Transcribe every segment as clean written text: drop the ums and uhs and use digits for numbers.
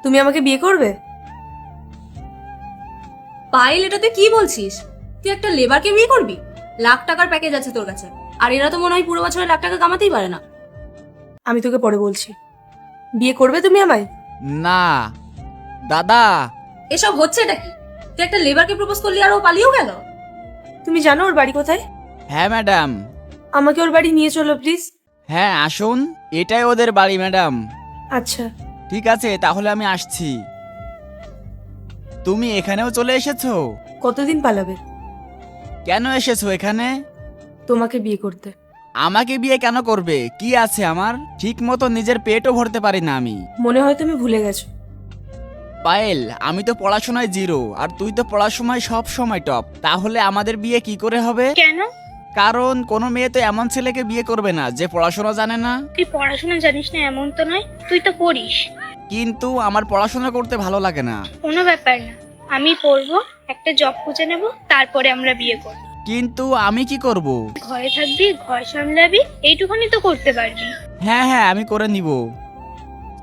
তুমি আমাকে বিয়ে করবে? পায়েল, এটা তুই কি বলছিস? তুই একটা লেবারকে বিয়ে করবি? লাখ টাকার প্যাকেজ আছে তোর কাছে, আর এরা তো মনে হয় পুরো বছরে লাখ টাকা কামাতেই পারে না। আমি তোকে পরে বলছি। বিয়ে করবে তুমি আমায়? না দাদা। এসব হচ্ছে এটা কি? তুই একটা লেবারকে প্রপোজ করলি আর ও পালিয়েও গেল? তুমি জানো ওর বাড়ি কোথায়? হ্যাঁ ম্যাডাম। আমাকে ওর বাড়ি নিয়ে চলো প্লিজ। হ্যাঁ আসুন, এটাই ওদের বাড়ি ম্যাডাম। আচ্ছা। ঠিক আছে, তাহলে আমি আসছি। তুমি এখানেও চলে এসেছো? কতদিন পালাবে? কেন এসেছো এখানে? তোমাকে বিয়ে করতে। আমাকে বিয়ে কেন করবে? কি আছে আমার? ঠিক মতো নিজের পেটও ভরতে পারি না আমি। মনে হয় তুমি ভুলে গেছো। পায়েল, আমি তো পড়াশোনায় জিরো, আর তুই তো পড়াশোনায় সব সময় টপ। তাহলে আমাদের বিয়ে কি করে হবে? কেন? কারণ কোনো মেয়ে তো এমন ছেলেকে বিয়ে করবে না যে পড়াশোনা জানে না। তুই পড়াশোনা জানিস না এমন তো নয়, তুই তো পড়িস। কিন্তু আমার পড়াশোনা করতে ভালো লাগে না। কোনো ব্যাপার না, আমি পড়বো, একটা জব খুঁজে নেব, তারপরে আমরা বিয়ে করব। কিন্তু আমি কি করব? ঘরে থাকবি, ঘর সামলাবি, এইটুখানি তো করতে পারবি। হ্যাঁ হ্যাঁ, আমি করে নিব।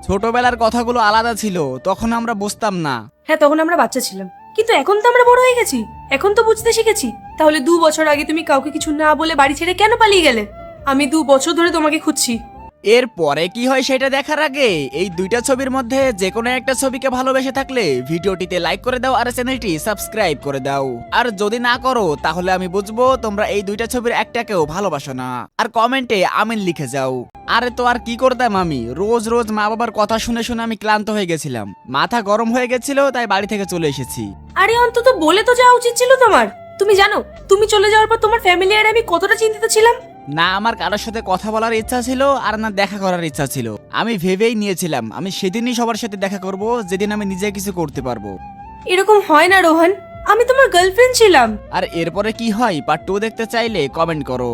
ছোটবেলার কথাগুলো আলাদা ছিল, তখন আমরা বুঝতাম না। হ্যাঁ, তখন আমরা বাচ্চা ছিলাম, কিন্তু এখন তো আমরা বড় হয়ে গেছি। এখন তো বুঝতে শিখেছি। তাহলে 2 বছর আগে তুমি কাউকে কিছু না বলে বাড়ি ছেড়ে কেন পালিয়ে গেলে? আমি 2 বছর ধরে তোমাকে খুঁজছি। এর পরে কি হয় সেটা দেখার আগে এই দুইটা ছবির মধ্যে যে কোনো একটা ছবিকে ভালোবেসে থাকলে ভিডিওটিতে লাইক করে দাও আর চ্যানেলটি সাবস্ক্রাইব করে দাও। আর যদি না করো তাহলে আমি বুঝবো তোমরা এই দুইটা ছবির একটাকেও ভালোবাসো না। আর কমেন্টে আমিন লিখে যাও। আরে তো আর কি করতাম, আমি রোজ রোজ মা বাবার কথা শুনে শুনে আমি ক্লান্ত হয়ে গেছিলাম, মাথা গরম হয়ে গেছিল, তাই বাড়ি থেকে চলে এসেছি। আরে অন্তত বলে তো যাওয়া উচিত ছিল তোমার। তুমি জানো তুমি চলে যাওয়ার পর তোমার ফ্যামিলি আর আমি কতটা চিন্তিত ছিলাম। না আমার কারোর সাথে কথা বলার ইচ্ছা ছিল আর না দেখা করার ইচ্ছা ছিল। আমি ভেবেই নিয়েছিলাম আমি সেদিনই সবার সাথে দেখা করব যেদিন আমি নিজে কিছু করতে পারবো। এরকম হয় না রোহন, আমি তোমার গার্লফ্রেন্ড ছিলাম। আর এরপরে কি হয় পার্ট 2 দেখতে চাইলে কমেন্ট করো।